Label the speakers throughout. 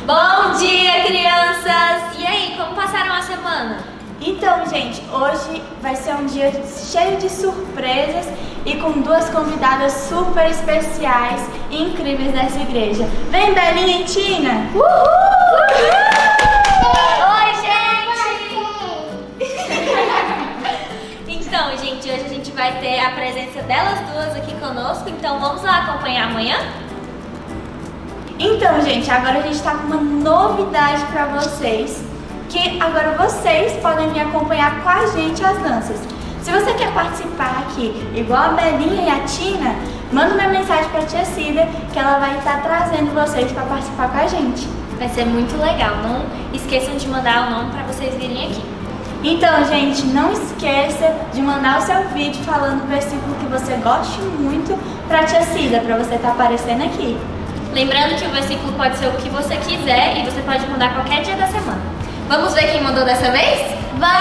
Speaker 1: Bom dia, crianças! E aí, como passaram a semana?
Speaker 2: Então, gente, hoje vai ser um dia cheio de surpresas e com duas convidadas super especiais e incríveis dessa igreja. Vem, Belinha e Tina!
Speaker 1: Uhul! Oi, gente! Então, gente, hoje a gente vai ter a presença delas duas aqui conosco, então vamos lá acompanhar amanhã?
Speaker 2: Então, gente, agora a gente está com uma novidade para vocês, que agora vocês podem me acompanhar com a gente às danças. Se você quer participar aqui, igual a Belinha e a Tina, manda uma mensagem para a tia Cida, que ela vai estar trazendo vocês para participar com a gente.
Speaker 1: Vai ser muito legal, não esqueçam de mandar o nome para vocês virem aqui.
Speaker 2: Então, gente, não esqueça de mandar o seu vídeo falando o versículo que você goste muito para a tia Cida, para você estar aparecendo aqui.
Speaker 1: Lembrando que o versículo pode ser o que você quiser e você pode mandar qualquer dia da semana. Vamos ver quem mandou dessa vez? Vamos!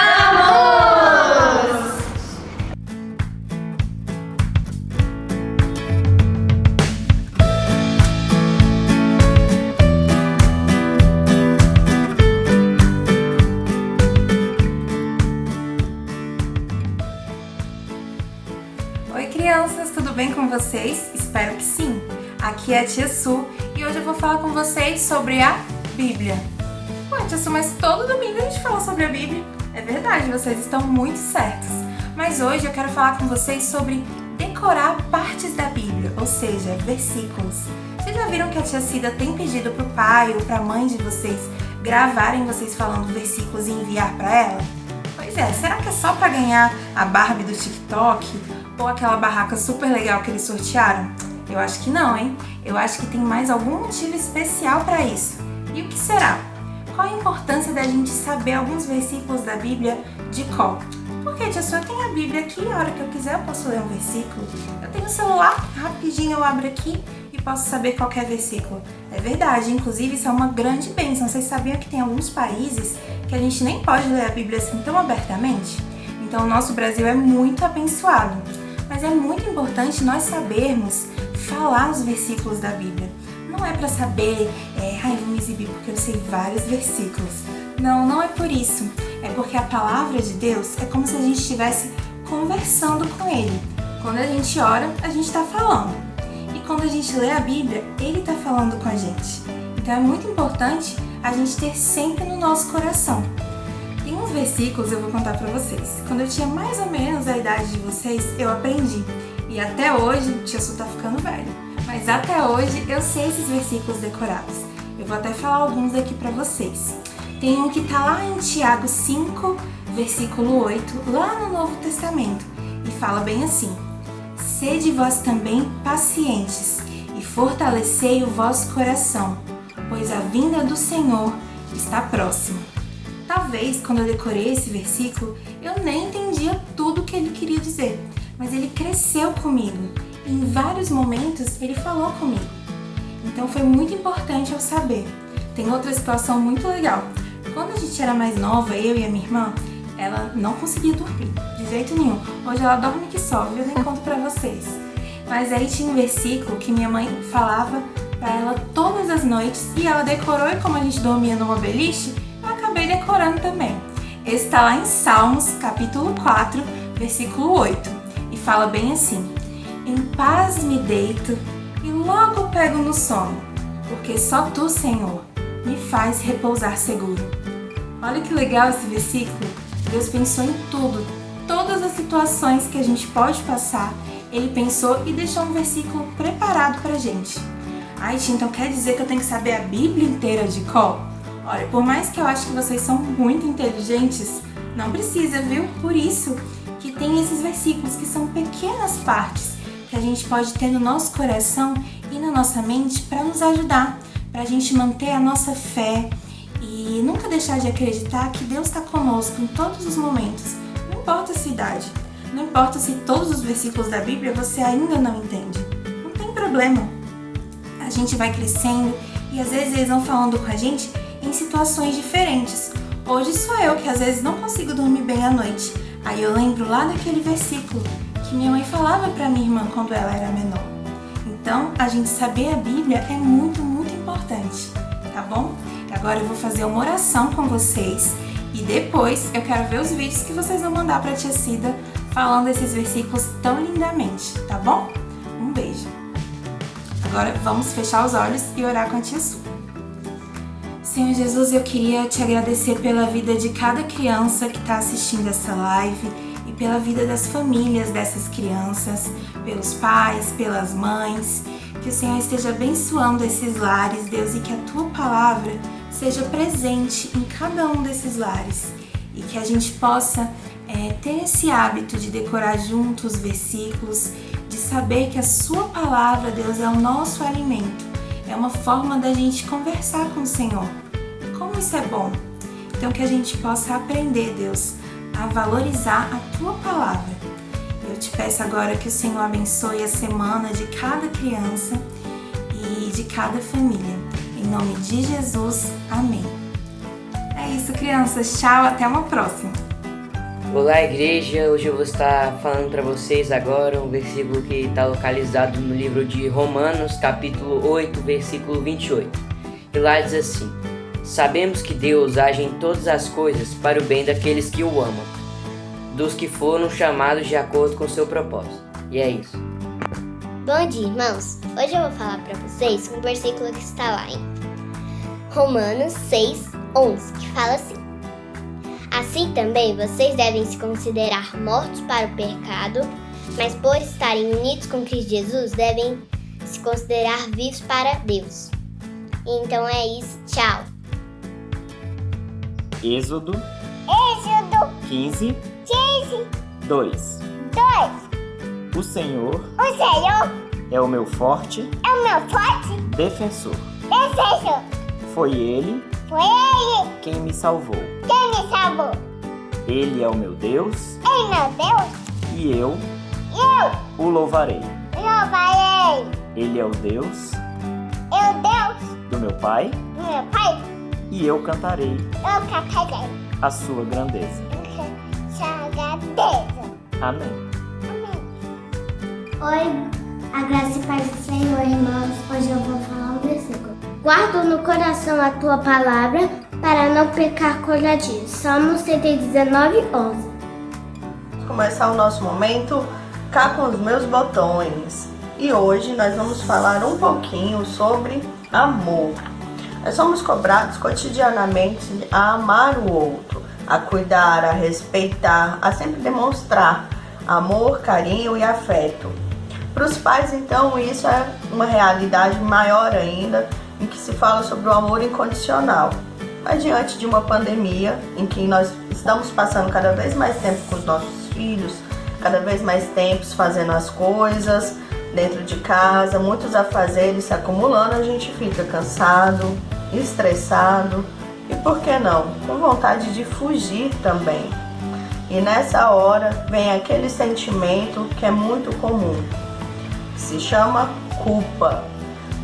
Speaker 3: Oi, crianças, tudo bem com vocês? Espero que sim! Aqui é a Tia Su e hoje eu vou falar com vocês sobre a Bíblia. Ué, Tia Su, mas todo domingo a gente fala sobre a Bíblia. É verdade, vocês estão muito certos. Mas hoje eu quero falar com vocês sobre decorar partes da Bíblia, ou seja, versículos. Vocês já viram que a Tia Cida tem pedido pro pai ou pra mãe de vocês gravarem vocês falando versículos e enviar pra ela? Pois é, será que é só pra ganhar a Barbie do TikTok ou aquela barraca super legal que eles sortearam? Eu acho que não, hein? Eu acho que tem mais algum motivo especial para isso. E o que será? Qual a importância da gente saber alguns versículos da Bíblia de cor? Porque, tia Su, eu tenho a Bíblia aqui, a hora que eu quiser eu posso ler um versículo. Eu tenho o celular, rapidinho eu abro aqui e posso saber qualquer versículo. É verdade, inclusive isso é uma grande bênção. Vocês sabiam que tem alguns países que a gente nem pode ler a Bíblia assim tão abertamente? Então o nosso Brasil é muito abençoado. Mas é muito importante nós sabermos falar os versículos da Bíblia. Não é para saber, eu vou me exibir porque eu sei vários versículos. Não, não é por isso. É porque a palavra de Deus é como se a gente estivesse conversando com Ele. Quando a gente ora, a gente está falando. E quando a gente lê a Bíblia, Ele está falando com a gente. Então é muito importante a gente ter sempre no nosso coração. Tem uns versículos eu vou contar pra vocês. Quando eu tinha mais ou menos a idade de vocês, eu aprendi. E até hoje, tia Su tá ficando velha. Mas até hoje eu sei esses versículos decorados. Eu vou até falar alguns aqui pra vocês. Tem um que tá lá em Tiago 5, versículo 8, lá no Novo Testamento. E fala bem assim: Sede vós também pacientes e fortalecei o vosso coração, pois a vinda do Senhor está próxima. Talvez, quando eu decorei esse versículo, eu nem entendia tudo o que ele queria dizer, mas ele cresceu comigo e em vários momentos ele falou comigo. Então foi muito importante eu saber. Tem outra situação muito legal. Quando a gente era mais nova, eu e a minha irmã, ela não conseguia dormir, de jeito nenhum. Hoje ela dorme que só, eu nem conto pra vocês. Mas aí tinha um versículo que minha mãe falava pra ela todas as noites e ela decorou, e como a gente dormia numa beliche, acabei decorando também. Esse está lá em Salmos, capítulo 4, versículo 8. E fala bem assim: Em paz me deito e logo pego no sono, porque só Tu, Senhor, me faz repousar seguro. Olha que legal esse versículo. Deus pensou em tudo, todas as situações que a gente pode passar, Ele pensou e deixou um versículo preparado pra gente. Ai, tia, então quer dizer que eu tenho que saber a Bíblia inteira de cor? Olha, por mais que eu acho que vocês são muito inteligentes, não precisa, viu? Por isso que tem esses versículos que são pequenas partes que a gente pode ter no nosso coração e na nossa mente para nos ajudar, para a gente manter a nossa fé e nunca deixar de acreditar que Deus está conosco em todos os momentos. Não importa a sua idade, não importa se todos os versículos da Bíblia você ainda não entende. Não tem problema. A gente vai crescendo e às vezes eles vão falando com a gente em situações diferentes. Hoje sou eu que às vezes não consigo dormir bem à noite. Aí eu lembro lá daquele versículo que minha mãe falava para minha irmã quando ela era menor. Então, a gente saber a Bíblia é muito, muito importante, tá bom? Agora eu vou fazer uma oração com vocês e depois eu quero ver os vídeos que vocês vão mandar pra tia Cida falando esses versículos tão lindamente, tá bom? Um beijo. Agora vamos fechar os olhos e orar com a tia Su. Senhor Jesus, eu queria te agradecer pela vida de cada criança que está assistindo essa live e pela vida das famílias dessas crianças, pelos pais, pelas mães. Que o Senhor esteja abençoando esses lares, Deus, e que a Tua palavra seja presente em cada um desses lares. E que a gente possa ter esse hábito de decorar juntos os versículos, de saber que a Sua palavra, Deus, é o nosso alimento. É uma forma da gente conversar com o Senhor. Como isso é bom! Então que a gente possa aprender, Deus, a valorizar a Tua palavra. Eu te peço agora que o Senhor abençoe a semana de cada criança e de cada família. Em nome de Jesus, amém. É isso, crianças. Tchau, até uma próxima.
Speaker 4: Olá, igreja. Hoje eu vou estar falando para vocês agora um versículo que está localizado no livro de Romanos, capítulo 8, versículo 28. E lá diz assim: Sabemos que Deus age em todas as coisas para o bem daqueles que o amam, dos que foram chamados de acordo com o seu propósito. E é isso.
Speaker 5: Bom dia, irmãos. Hoje eu vou falar para vocês um versículo que está lá em Romanos 6:11, que fala assim: Assim também vocês devem se considerar mortos para o pecado, mas por estarem unidos com Cristo Jesus, devem se considerar vivos para Deus. Então é isso, tchau.
Speaker 6: Êxodo 15, 2. O Senhor é o meu forte defensor. Foi Ele quem me salvou. Ele é o meu Deus e eu o louvarei. Ele é o Deus do meu Pai e eu cantarei a sua grandeza. Amém.
Speaker 7: Oi, a graça e paz do Senhor, irmãos. Hoje eu vou falar um versículo. Guardo no coração a tua palavra para não pecar contra ti. Salmos 119:11.
Speaker 8: Começar o nosso momento cá com os meus botões. E hoje nós vamos falar um pouquinho sobre amor. Nós somos cobrados cotidianamente a amar o outro, a cuidar, a respeitar, a sempre demonstrar amor, carinho e afeto. Para os pais, então, isso é uma realidade maior ainda, em que se fala sobre o amor incondicional. Mas diante de uma pandemia, em que nós estamos passando cada vez mais tempo com os nossos filhos, cada vez mais tempos fazendo as coisas dentro de casa, muitos afazeres se acumulando, a gente fica cansado, estressado e, por que não, com vontade de fugir também. E nessa hora vem aquele sentimento que é muito comum, que se chama culpa.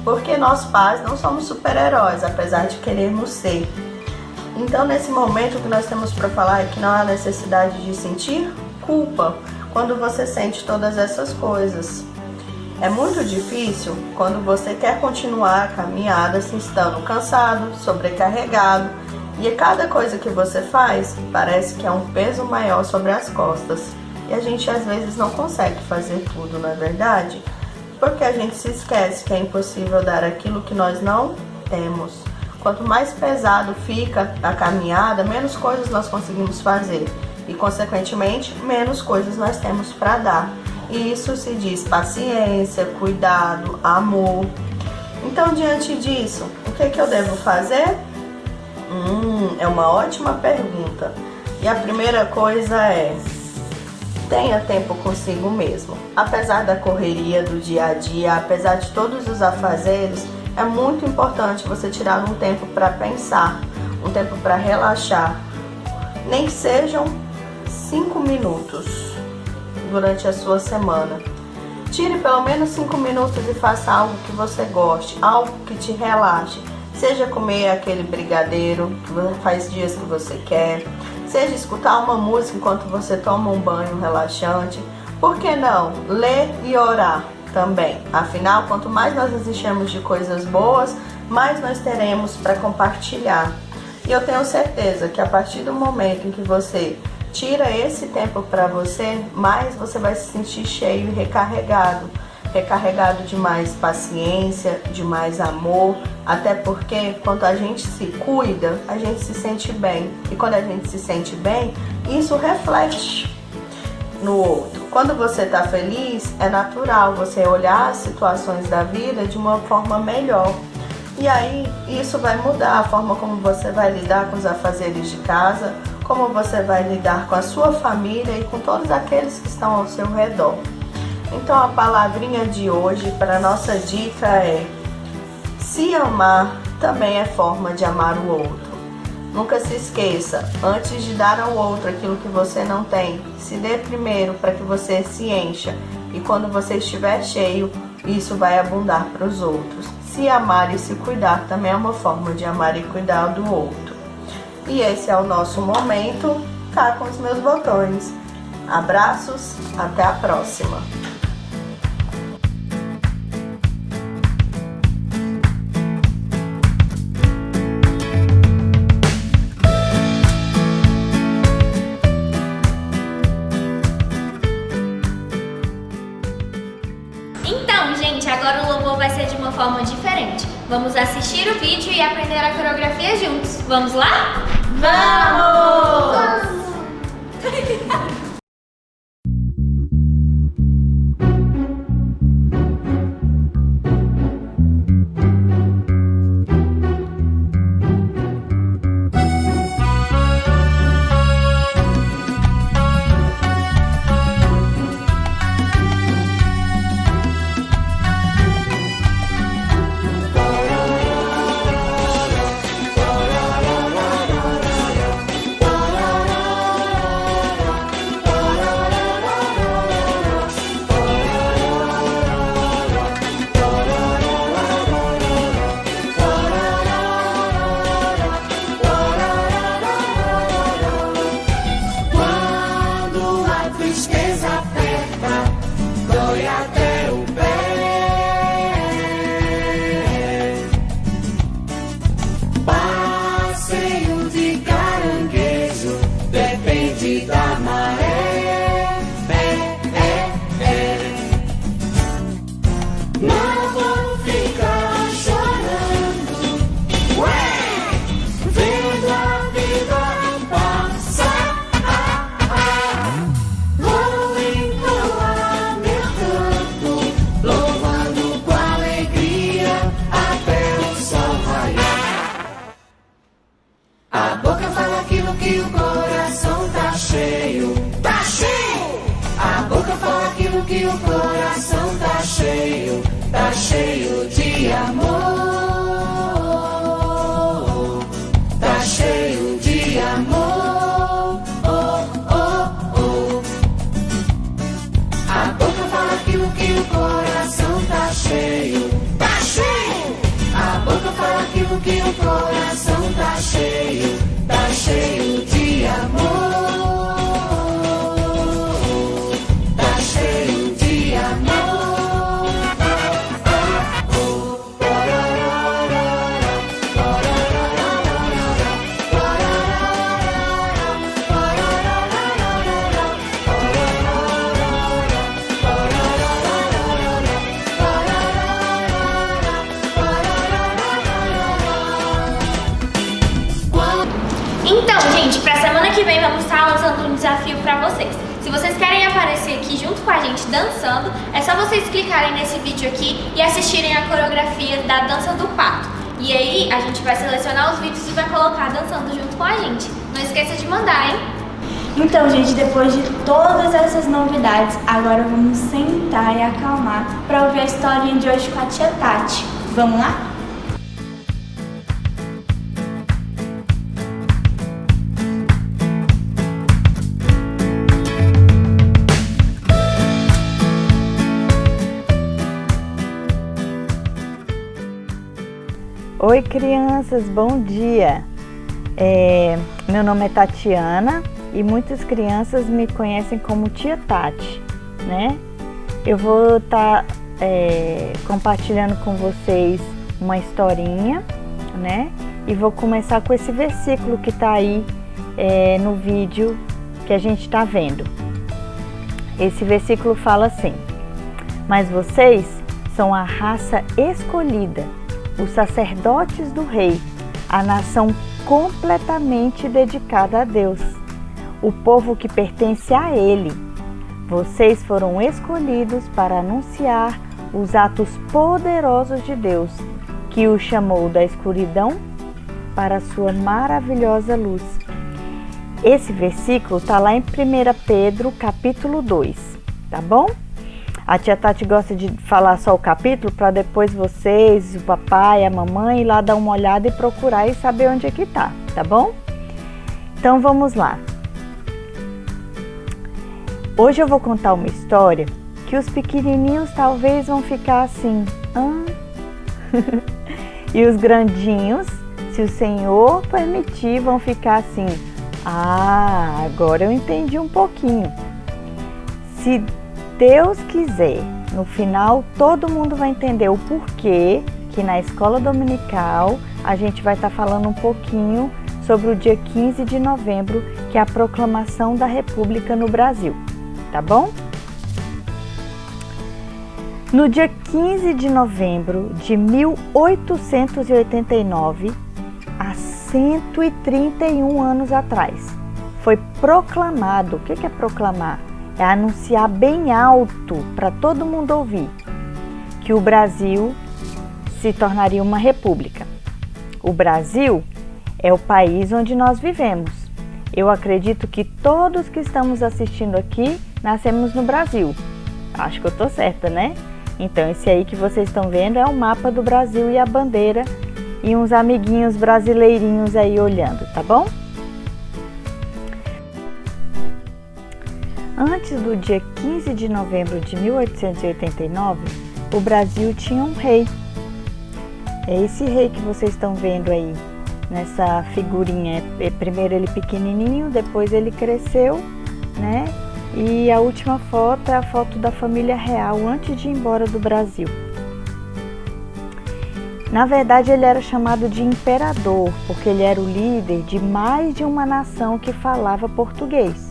Speaker 8: Porque nós pais não somos super-heróis, apesar de querermos ser. Então, nesse momento, o que nós temos para falar é que não há necessidade de sentir culpa quando você sente todas essas coisas. É muito difícil quando você quer continuar a caminhada se estando cansado, sobrecarregado, e cada coisa que você faz parece que é um peso maior sobre as costas. E a gente às vezes não consegue fazer tudo, não é verdade? Porque a gente se esquece que é impossível dar aquilo que nós não temos. Quanto mais pesado fica a caminhada, menos coisas nós conseguimos fazer. E, consequentemente, menos coisas nós temos para dar. E isso se diz paciência, cuidado, amor. Então, diante disso, o que eu devo fazer? É uma ótima pergunta. E a primeira coisa é: tenha tempo consigo mesmo. Apesar da correria do dia a dia, apesar de todos os afazeres, é muito importante você tirar um tempo para pensar, um tempo para relaxar. Nem que sejam 5 minutos durante a sua semana. Tire pelo menos 5 minutos e faça algo que você goste, algo que te relaxe. Seja comer aquele brigadeiro que faz dias que você quer, seja escutar uma música enquanto você toma um banho relaxante. Por que não? Ler e orar também. Afinal, quanto mais nós nos enchemos de coisas boas, mais nós teremos para compartilhar. E eu tenho certeza que a partir do momento em que você tira esse tempo para você, mais você vai se sentir cheio e recarregado de mais paciência, de mais amor, até porque quando a gente se cuida, a gente se sente bem. E quando a gente se sente bem, isso reflete no outro. Quando você está feliz, é natural você olhar as situações da vida de uma forma melhor. E aí, isso vai mudar a forma como você vai lidar com os afazeres de casa, como você vai lidar com a sua família e com todos aqueles que estão ao seu redor. Então, a palavrinha de hoje para a nossa dica é: se amar também é forma de amar o outro. Nunca se esqueça, antes de dar ao outro aquilo que você não tem, se dê primeiro para que você se encha. E quando você estiver cheio, isso vai abundar para os outros. Se amar e se cuidar também é uma forma de amar e cuidar do outro. E esse é o nosso momento, tá com os meus botões. Abraços, até a próxima!
Speaker 1: Então, gente, agora o louvor vai ser de uma forma diferente. Vamos assistir o vídeo e aprender a coreografia juntos. Vamos lá? Vamos!
Speaker 9: que o coração tá cheio de amor, tá cheio de amor. A boca fala aquilo que o coração tá cheio, tá cheio. A boca fala aquilo que o coração tá cheio de amor.
Speaker 1: Então, gente, pra semana que vem vamos estar lançando um desafio pra vocês. Se vocês querem aparecer aqui junto com a gente dançando, é só vocês clicarem nesse vídeo aqui e assistirem a coreografia da dança do pato. E aí a gente vai selecionar os vídeos e vai colocar dançando junto com a gente. Não esqueça de mandar, hein?
Speaker 2: Então, gente, depois de todas essas novidades, agora vamos sentar e acalmar pra ouvir a historinha de hoje com a tia Tati. Vamos lá?
Speaker 10: Oi, crianças, bom dia! Meu nome é Tatiana e muitas crianças me conhecem como Tia Tati, né? Eu vou estar compartilhando com vocês uma historinha, né? E vou começar com esse versículo que está aí no vídeo que a gente está vendo. Esse versículo fala assim: mas vocês são a raça escolhida, os sacerdotes do rei, a nação completamente dedicada a Deus, o povo que pertence a Ele. Vocês foram escolhidos para anunciar os atos poderosos de Deus, que o chamou da escuridão para a sua maravilhosa luz. Esse versículo está lá em 1 Pedro, capítulo 2, tá bom? A tia Tati gosta de falar só o capítulo para depois vocês, o papai, a mamãe, ir lá dar uma olhada e procurar e saber onde é que tá bom? Então vamos lá. Hoje eu vou contar uma história que os pequenininhos talvez vão ficar assim, e os grandinhos, se o Senhor permitir, vão ficar assim, agora eu entendi um pouquinho. Se Deus quiser, no final todo mundo vai entender o porquê que na escola dominical a gente vai estar falando um pouquinho sobre o dia 15 de novembro, que é a proclamação da República no Brasil, tá bom? No dia 15 de novembro de 1889, há 131 anos atrás, foi proclamado. O que é proclamar? É anunciar bem alto para todo mundo ouvir que o Brasil se tornaria uma república. O Brasil é o país onde nós vivemos. Eu acredito que todos que estamos assistindo aqui nascemos no Brasil. Acho que eu tô certa, né? Então esse aí que vocês estão vendo é o mapa do Brasil e a bandeira e uns amiguinhos brasileirinhos aí olhando, tá bom? Antes do dia 15 de novembro de 1889, o Brasil tinha um rei. É esse rei que vocês estão vendo aí, nessa figurinha. Primeiro ele pequenininho, depois ele cresceu, né? E a última foto é a foto da família real antes de ir embora do Brasil. Na verdade, ele era chamado de imperador, porque ele era o líder de mais de uma nação que falava português.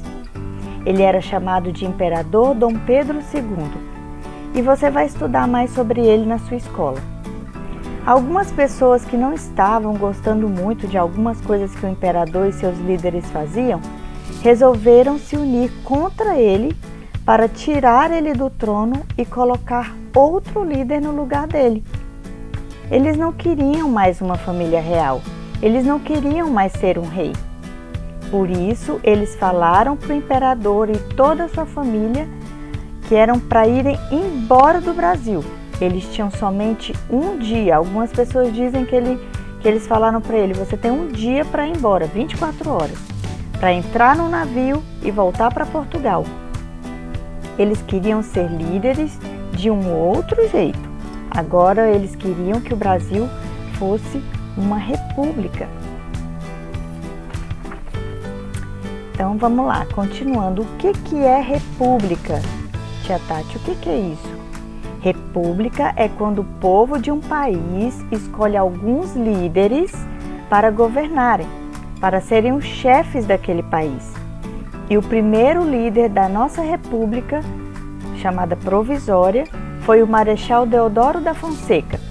Speaker 10: Ele era chamado de Imperador Dom Pedro II, e você vai estudar mais sobre ele na sua escola. Algumas pessoas que não estavam gostando muito de algumas coisas que o imperador e seus líderes faziam, resolveram se unir contra ele para tirar ele do trono e colocar outro líder no lugar dele. Eles não queriam mais uma família real, eles não queriam mais ser um rei. Por isso, eles falaram para o imperador e toda a sua família que eram para irem embora do Brasil. Eles tinham somente um dia. Algumas pessoas dizem que eles falaram para ele: você tem um dia para ir embora, 24 horas, para entrar no navio e voltar para Portugal. Eles queriam ser líderes de um outro jeito. Agora eles queriam que o Brasil fosse uma república. Então vamos lá, continuando. O que é república? Tia Tati, o que é isso? República é quando o povo de um país escolhe alguns líderes para governarem, para serem os chefes daquele país. E o primeiro líder da nossa república, chamada provisória, foi o Marechal Deodoro da Fonseca.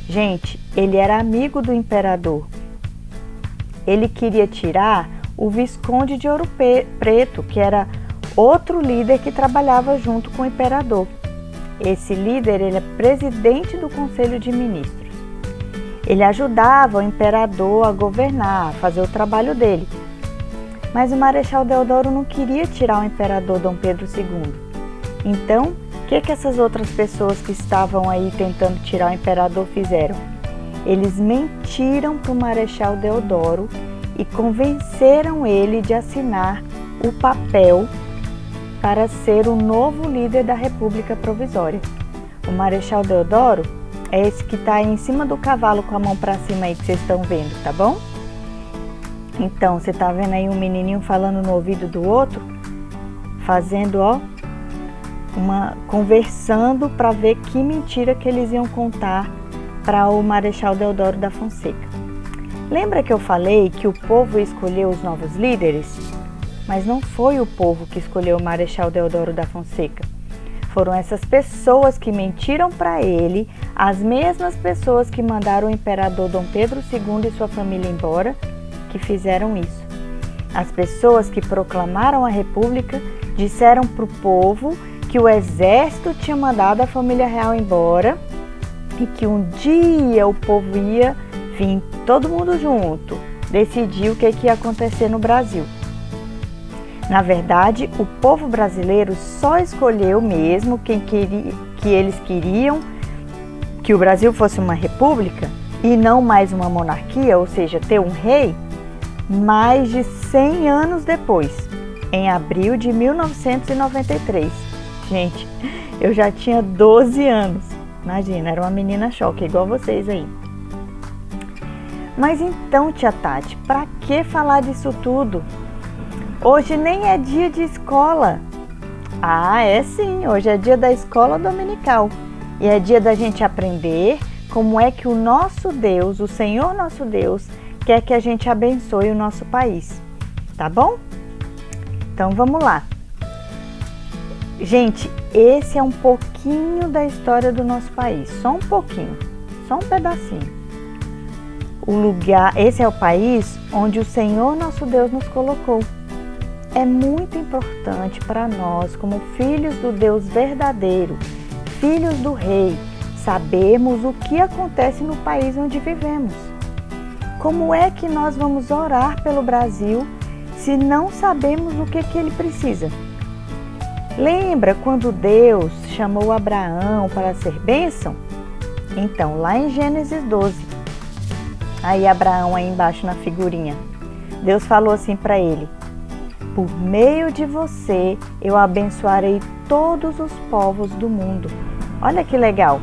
Speaker 10: Gente, ele era amigo do imperador. Ele queria tirar o Visconde de Ouro Preto, que era outro líder que trabalhava junto com o imperador. Esse líder, ele é presidente do Conselho de Ministros. Ele ajudava o imperador a governar, a fazer o trabalho dele. Mas o Marechal Deodoro não queria tirar o imperador Dom Pedro II. Então, o que essas outras pessoas que estavam aí tentando tirar o imperador fizeram? Eles mentiram para o Marechal Deodoro e convenceram ele de assinar o papel para ser o novo líder da República Provisória. O Marechal Deodoro é esse que está aí em cima do cavalo com a mão para cima aí que vocês estão vendo, tá bom? Então, você tá vendo aí um menininho falando no ouvido do outro, fazendo, conversando para ver que mentira que eles iam contar para o Marechal Deodoro da Fonseca. Lembra que eu falei que o povo escolheu os novos líderes? Mas não foi o povo que escolheu o Marechal Deodoro da Fonseca. Foram essas pessoas que mentiram para ele, as mesmas pessoas que mandaram o imperador Dom Pedro II e sua família embora, que fizeram isso. As pessoas que proclamaram a república disseram para o povo que o exército tinha mandado a família real embora e que um dia o povo ia vir todo mundo junto, decidir o que ia acontecer no Brasil. Na verdade, o povo brasileiro só escolheu mesmo que eles queriam que o Brasil fosse uma república e não mais uma monarquia, ou seja, ter um rei, mais de 100 anos depois, em abril de 1993. Gente, eu já tinha 12 anos. Imagina, era uma menina choque, igual vocês aí. Mas então, tia Tati, pra que falar disso tudo? Hoje nem é dia de escola. Ah, é sim, hoje é dia da escola dominical. E é dia da gente aprender como é que o nosso Deus, o Senhor nosso Deus, quer que a gente abençoe o nosso país. Tá bom? Então vamos lá. Gente, esse é um pouquinho da história do nosso país. Só um pouquinho, só um pedacinho. Esse é o país onde o Senhor nosso Deus nos colocou. É muito importante para nós, como filhos do Deus verdadeiro, filhos do Rei, sabermos o que acontece no país onde vivemos. Como é que nós vamos orar pelo Brasil se não sabemos o que ele precisa? Lembra quando Deus chamou Abraão para ser bênção? Então, lá em Gênesis 12, aí Abraão aí embaixo na figurinha, Deus falou assim para ele: por meio de você, eu abençoarei todos os povos do mundo. Olha que legal!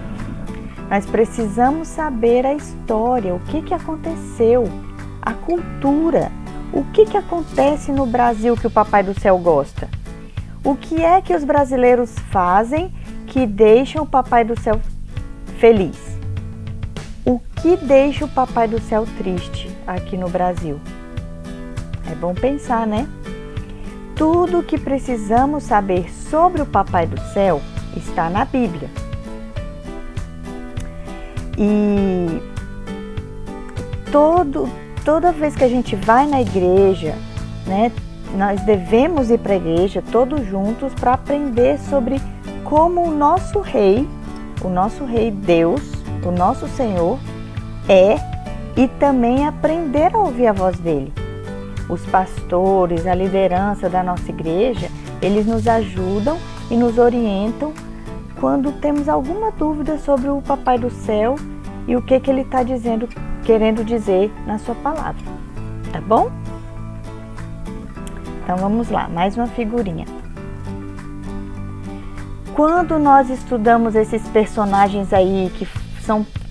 Speaker 10: Nós precisamos saber a história, o que aconteceu, a cultura, o que acontece no Brasil que o Papai do Céu gosta. O que é que os brasileiros fazem que deixam o Papai do Céu feliz? O que deixa o Papai do Céu triste aqui no Brasil? É bom pensar, né? Tudo o que precisamos saber sobre o Papai do Céu está na Bíblia. E toda vez que a gente vai na igreja, né, nós devemos ir para a igreja todos juntos para aprender sobre como o nosso Rei Deus, o nosso Senhor, é, e também aprender a ouvir a voz dele. Os pastores, a liderança da nossa igreja, eles nos ajudam e nos orientam quando temos alguma dúvida sobre o Papai do Céu e o que ele está querendo dizer na sua palavra. Tá bom? Então vamos lá, mais uma figurinha. Quando nós estudamos esses personagens aí que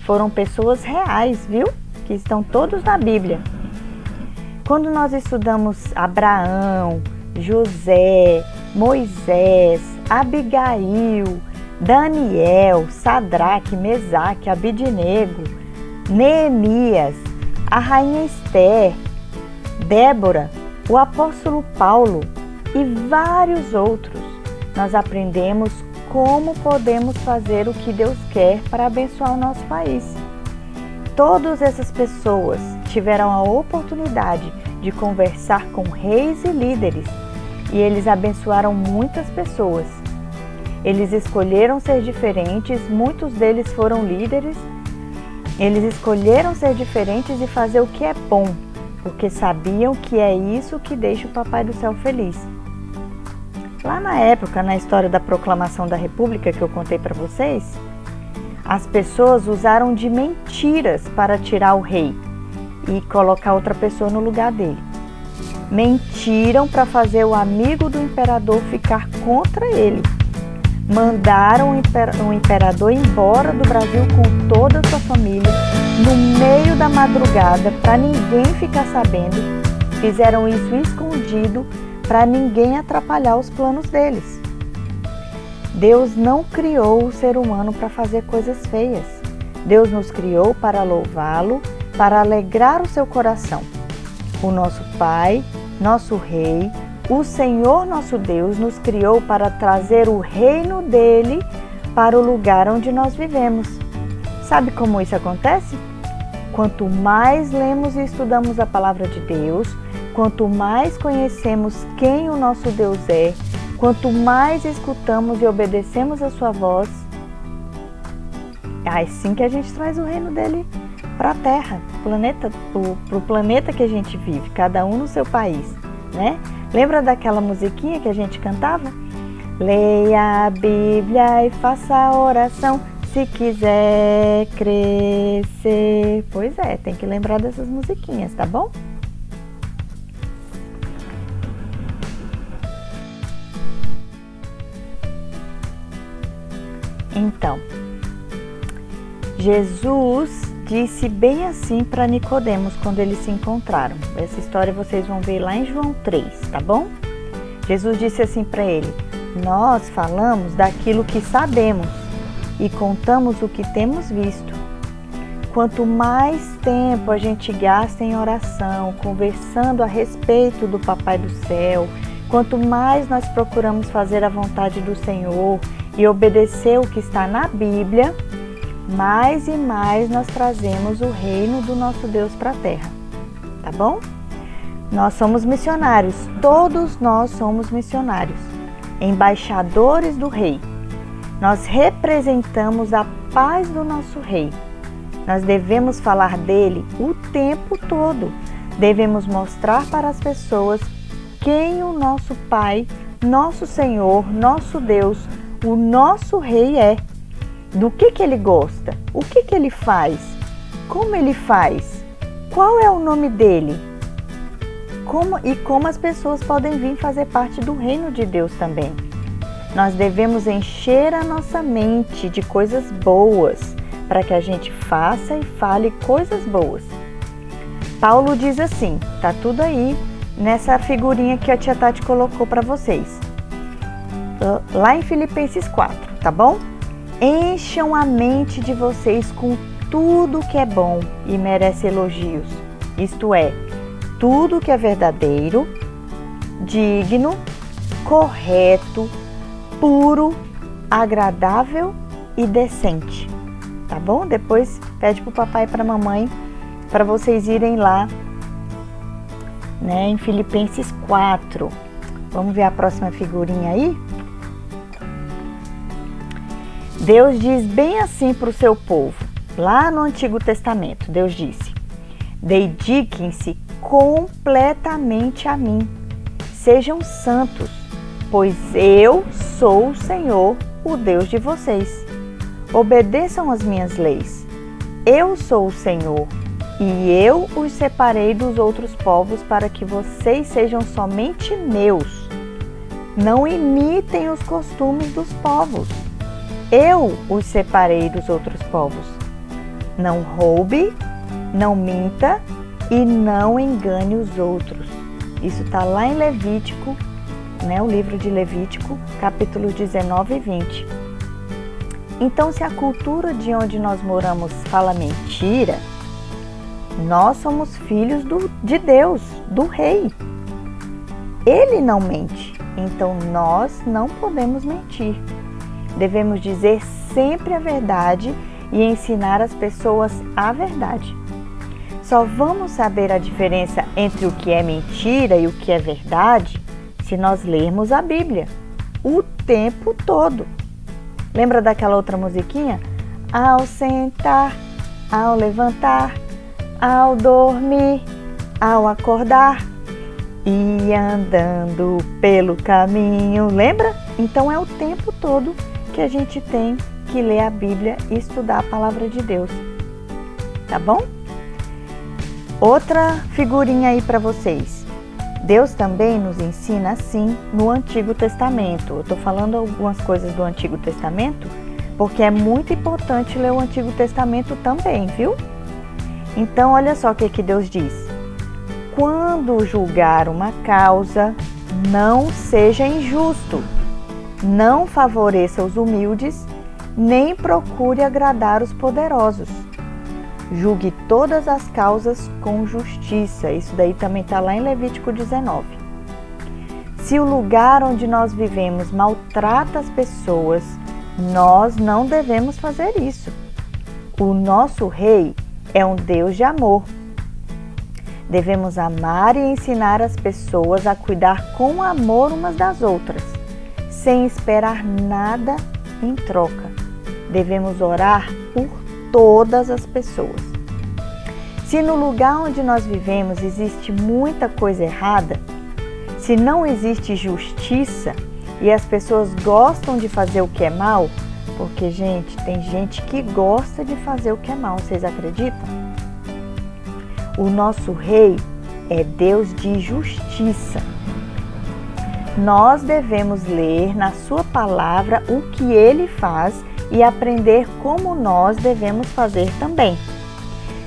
Speaker 10: foram pessoas reais, viu? Que estão todos na Bíblia. Quando nós estudamos Abraão, José, Moisés, Abigail, Daniel, Sadraque, Mesaque, Abidnego, Neemias, a rainha Esther, Débora, o apóstolo Paulo e vários outros, nós aprendemos como podemos fazer o que Deus quer para abençoar o nosso país. Todas essas pessoas tiveram a oportunidade de conversar com reis e líderes e eles abençoaram muitas pessoas. Eles escolheram ser diferentes, muitos deles foram líderes. Eles escolheram ser diferentes e fazer o que é bom, porque sabiam que é isso que deixa o Papai do Céu feliz. Lá na época, na história da proclamação da República que eu contei para vocês, as pessoas usaram de mentiras para tirar o rei e colocar outra pessoa no lugar dele. Mentiram para fazer o amigo do imperador ficar contra ele. Mandaram o imperador embora do Brasil com toda a sua família no meio da madrugada para ninguém ficar sabendo. Fizeram isso escondido para ninguém atrapalhar os planos deles. Deus não criou o ser humano para fazer coisas feias. Deus nos criou para louvá-lo, para alegrar o seu coração. O nosso Pai, nosso Rei, o Senhor nosso Deus nos criou para trazer o reino dele para o lugar onde nós vivemos. Sabe como isso acontece? Quanto mais lemos e estudamos a palavra de Deus, quanto mais conhecemos quem o nosso Deus é, quanto mais escutamos e obedecemos a sua voz, é assim que a gente traz o reino dele para a Terra, para o planeta que a gente vive, cada um no seu país, né? Lembra daquela musiquinha que a gente cantava? Leia a Bíblia e faça a oração se quiser crescer. Pois é, tem que lembrar dessas musiquinhas, tá bom? Então, Jesus disse bem assim para Nicodemos quando eles se encontraram. Essa história vocês vão ver lá em João 3, tá bom? Jesus disse assim para ele: nós falamos daquilo que sabemos e contamos o que temos visto. Quanto mais tempo a gente gasta em oração, conversando a respeito do Papai do Céu, quanto mais nós procuramos fazer a vontade do Senhor e obedecer o que está na Bíblia, mais e mais nós trazemos o reino do nosso Deus para a Terra, tá bom? Nós somos missionários, todos nós somos missionários, embaixadores do Rei. Nós representamos a paz do nosso Rei. Nós devemos falar dele o tempo todo. Devemos mostrar para as pessoas quem o nosso Pai, nosso Senhor, nosso Deus, o nosso Rei é. Do que ele gosta, o que ele faz, como ele faz, qual é o nome dele, como as pessoas podem vir fazer parte do reino de Deus também. Nós devemos encher a nossa mente de coisas boas, para que a gente faça e fale coisas boas. Paulo diz assim, tá tudo aí nessa figurinha que a tia Tati colocou para vocês, lá em Filipenses 4, tá bom? Encham a mente de vocês com tudo que é bom e merece elogios, isto é, tudo que é verdadeiro, digno, correto, puro, agradável e decente, tá bom? Depois pede pro papai e pra mamãe para vocês irem lá, né, em Filipenses 4. Vamos ver a próxima figurinha aí? Deus diz bem assim para o seu povo, lá no Antigo Testamento, Deus disse: dediquem-se completamente a mim, sejam santos, pois eu sou o Senhor, o Deus de vocês. Obedeçam as minhas leis. Eu sou o Senhor, e eu os separei dos outros povos para que vocês sejam somente meus. Não imitem os costumes dos povos. Eu os separei dos outros povos. Não roube, não minta e não engane os outros. Isso está lá em Levítico, né, o livro de Levítico, capítulos 19 e 20. Então, se a cultura de onde nós moramos fala mentira, nós somos filhos de Deus, do Rei. Ele não mente, então nós não podemos mentir. Devemos dizer sempre a verdade e ensinar as pessoas a verdade. Só vamos saber a diferença entre o que é mentira e o que é verdade se nós lermos a Bíblia o tempo todo. Lembra daquela outra musiquinha? Ao sentar, ao levantar, ao dormir, ao acordar e andando pelo caminho. Lembra? Então é o tempo todo que a gente tem que ler a Bíblia e estudar a palavra de Deus. Tá bom? Outra figurinha aí para vocês. Deus também nos ensina assim no Antigo Testamento. Eu estou falando algumas coisas do Antigo Testamento porque é muito importante ler o Antigo Testamento também, viu? Então, olha só o que Deus diz. Quando julgar uma causa, não seja injusto. Não favoreça os humildes nem procure agradar os poderosos. Julgue todas as causas com justiça. Isso daí também está lá em Levítico 19. Se o lugar onde nós vivemos maltrata as pessoas, nós não devemos fazer isso. O nosso rei é um Deus de amor. Devemos amar e ensinar as pessoas a cuidar com amor umas das outras, sem esperar nada em troca. Devemos orar por todas as pessoas. Se no lugar onde nós vivemos existe muita coisa errada, se não existe justiça e as pessoas gostam de fazer o que é mal, porque, gente, tem gente que gosta de fazer o que é mal, vocês acreditam? O nosso rei é Deus de justiça. Nós devemos ler na sua palavra o que ele faz e aprender como nós devemos fazer também.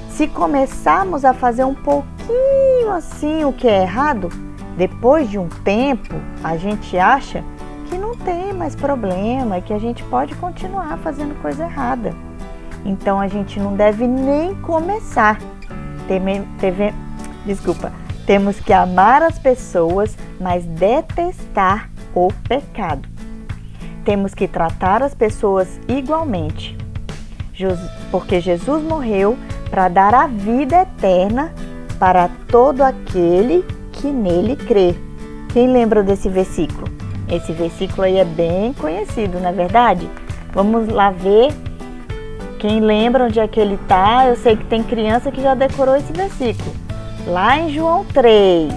Speaker 10: Se começarmos a fazer um pouquinho assim o que é errado, depois de um tempo a gente acha que não tem mais problema, que a gente pode continuar fazendo coisa errada. Então a gente não deve nem começar. Temos que amar as pessoas, mas detestar o pecado. Temos que tratar as pessoas igualmente, porque Jesus morreu para dar a vida eterna para todo aquele que nele crê. Quem lembra desse versículo? Esse versículo aí é bem conhecido, não é verdade? Vamos lá ver. Quem lembra onde é que ele está? Eu sei que tem criança que já decorou esse versículo. Lá em João 3.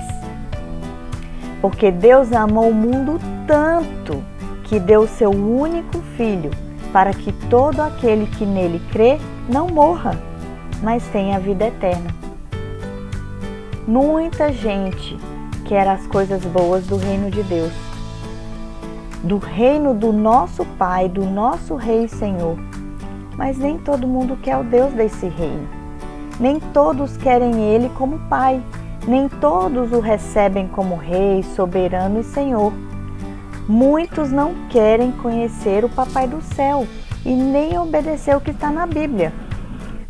Speaker 10: Porque Deus amou o mundo tanto que deu o seu único filho, para que todo aquele que nele crê não morra, mas tenha a vida eterna. Muita gente quer as coisas boas do reino de Deus, do reino do nosso Pai, do nosso Rei e Senhor. Mas nem todo mundo quer o Deus desse reino. Nem todos querem Ele como Pai. Nem todos o recebem como Rei, Soberano e Senhor. Muitos não querem conhecer o Papai do Céu e nem obedecer o que está na Bíblia.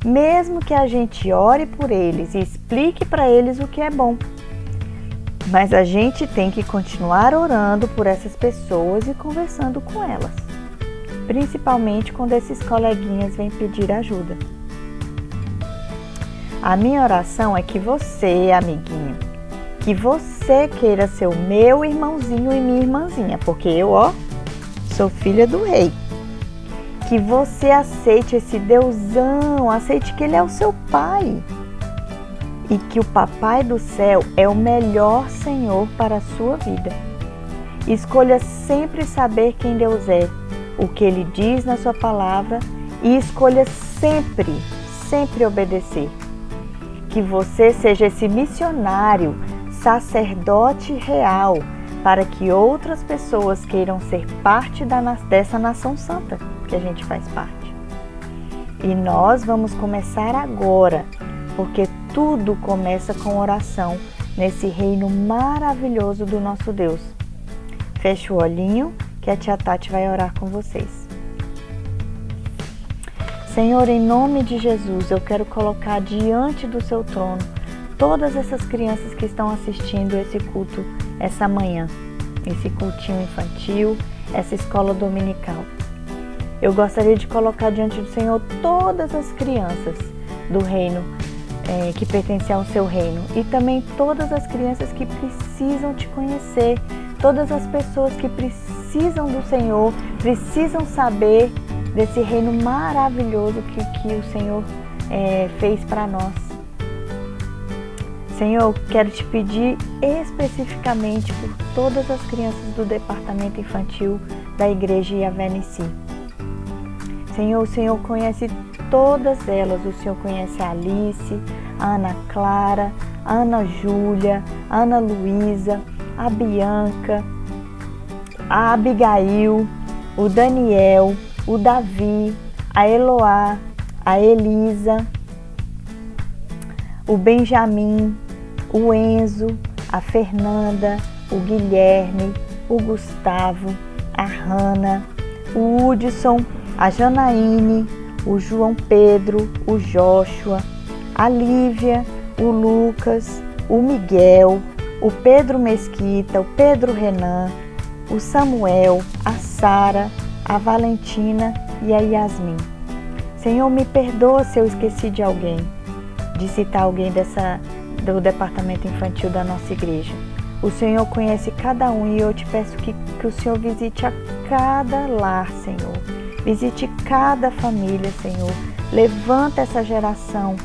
Speaker 10: Mesmo que a gente ore por eles e explique para eles o que é bom. Mas a gente tem que continuar orando por essas pessoas e conversando com elas. Principalmente quando esses coleguinhas vêm pedir ajuda. A minha oração é que você, amiguinho, que você queira ser o meu irmãozinho e minha irmãzinha, porque eu, sou filha do rei. Que você aceite esse Deusão, aceite que ele é o seu pai. E que o Papai do Céu é o melhor Senhor para a sua vida. Escolha sempre saber quem Deus é, o que Ele diz na sua palavra e escolha sempre obedecer. Que você seja esse missionário, sacerdote real, para que outras pessoas queiram ser parte dessa nação santa que a gente faz parte. E nós vamos começar agora, porque tudo começa com oração nesse reino maravilhoso do nosso Deus. Feche o olhinho que a tia Tati vai orar com vocês. Senhor, em nome de Jesus, eu quero colocar diante do seu trono todas essas crianças que estão assistindo esse culto essa manhã, esse cultinho infantil, essa escola dominical. Eu gostaria de colocar diante do Senhor todas as crianças do reino, que pertencem ao seu reino, e também todas as crianças que precisam te conhecer, todas as pessoas que precisam do Senhor, precisam saber desse reino maravilhoso que o Senhor fez para nós. Senhor, quero te pedir especificamente por todas as crianças do departamento infantil da Igreja Yahvé Nissi. Senhor, o Senhor conhece todas elas. O Senhor conhece a Alice, a Ana Clara, a Ana Júlia, a Ana Luísa, a Bianca, a Abigail, o Daniel, o Davi, a Eloá, a Elisa, o Benjamin, o Enzo, a Fernanda, o Guilherme, o Gustavo, a Hanna, o Hudson, a Janaíne, o João Pedro, o Joshua, a Lívia, o Lucas, o Miguel, o Pedro Mesquita, o Pedro Renan, o Samuel, a Sara, a Valentina e a Yasmin. Senhor, me perdoa se eu esqueci de alguém, de citar alguém do departamento infantil da nossa igreja. O Senhor conhece cada um e eu te peço que o Senhor visite a cada lar, Senhor. Visite cada família, Senhor. Levanta essa geração,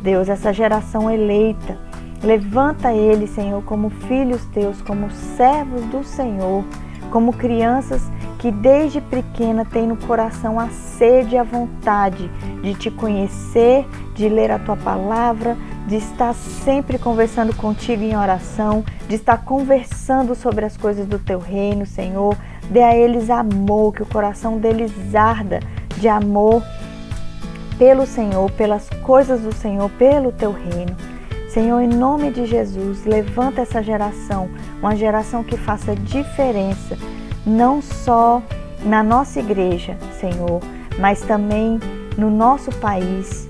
Speaker 10: Deus, essa geração eleita. Levanta eles, Senhor, como filhos teus, como servos do Senhor, como crianças que desde pequena têm no coração a sede e a vontade de te conhecer, de ler a tua palavra, de estar sempre conversando contigo em oração, de estar conversando sobre as coisas do teu reino, Senhor. Dê a eles amor, que o coração deles arda de amor pelo Senhor, pelas coisas do Senhor, pelo teu reino. Senhor, em nome de Jesus, levanta essa geração, uma geração que faça diferença, não só na nossa igreja, Senhor, mas também no nosso país.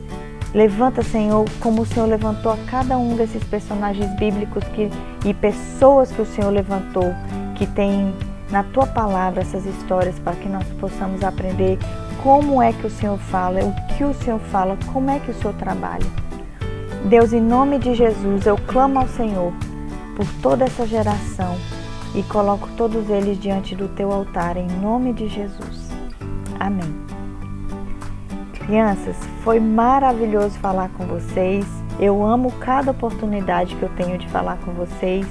Speaker 10: Levanta, Senhor, como o Senhor levantou a cada um desses personagens bíblicos e pessoas que o Senhor levantou, que tem na tua palavra essas histórias, para que nós possamos aprender como é que o Senhor fala, o que o Senhor fala, como é que o Senhor trabalha. Deus, em nome de Jesus, eu clamo ao Senhor por toda essa geração e coloco todos eles diante do teu altar, em nome de Jesus. Amém. Crianças, foi maravilhoso falar com vocês. Eu amo cada oportunidade que eu tenho de falar com vocês,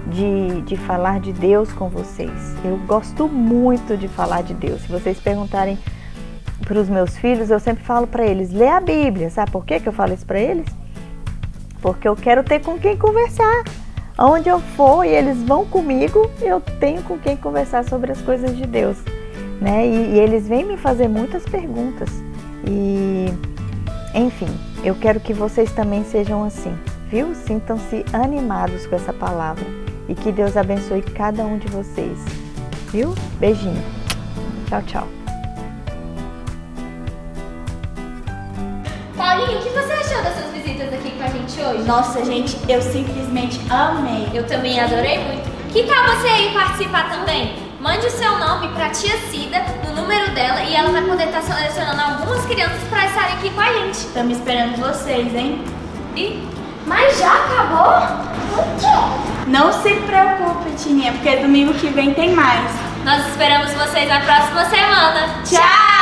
Speaker 10: de falar de Deus com vocês. Eu gosto muito de falar de Deus. Se vocês perguntarem para os meus filhos, eu sempre falo para eles, lê a Bíblia. Sabe por que eu falo isso para eles? Porque eu quero ter com quem conversar. Onde eu for e eles vão comigo, eu tenho com quem conversar sobre as coisas de Deus, né? E eles vêm me fazer muitas perguntas. E, enfim, eu quero que vocês também sejam assim, viu? Sintam-se animados com essa palavra. E que Deus abençoe cada um de vocês, viu? Beijinho. Tchau, tchau.
Speaker 1: Paulinho, o que você achou dessas visitas aqui com a gente hoje?
Speaker 2: Nossa, gente, eu simplesmente amei.
Speaker 1: Eu também adorei muito. Que tal você aí participar também? Mande o seu nome para a tia Cida, no número dela, e ela vai poder estar selecionando algumas crianças para estarem aqui com a gente.
Speaker 2: Estamos esperando vocês, hein?
Speaker 1: Mas já acabou?
Speaker 7: O quê?
Speaker 2: Não se preocupe, Tininha, porque domingo que vem tem mais.
Speaker 1: Nós esperamos vocês na próxima semana.
Speaker 2: Tchau!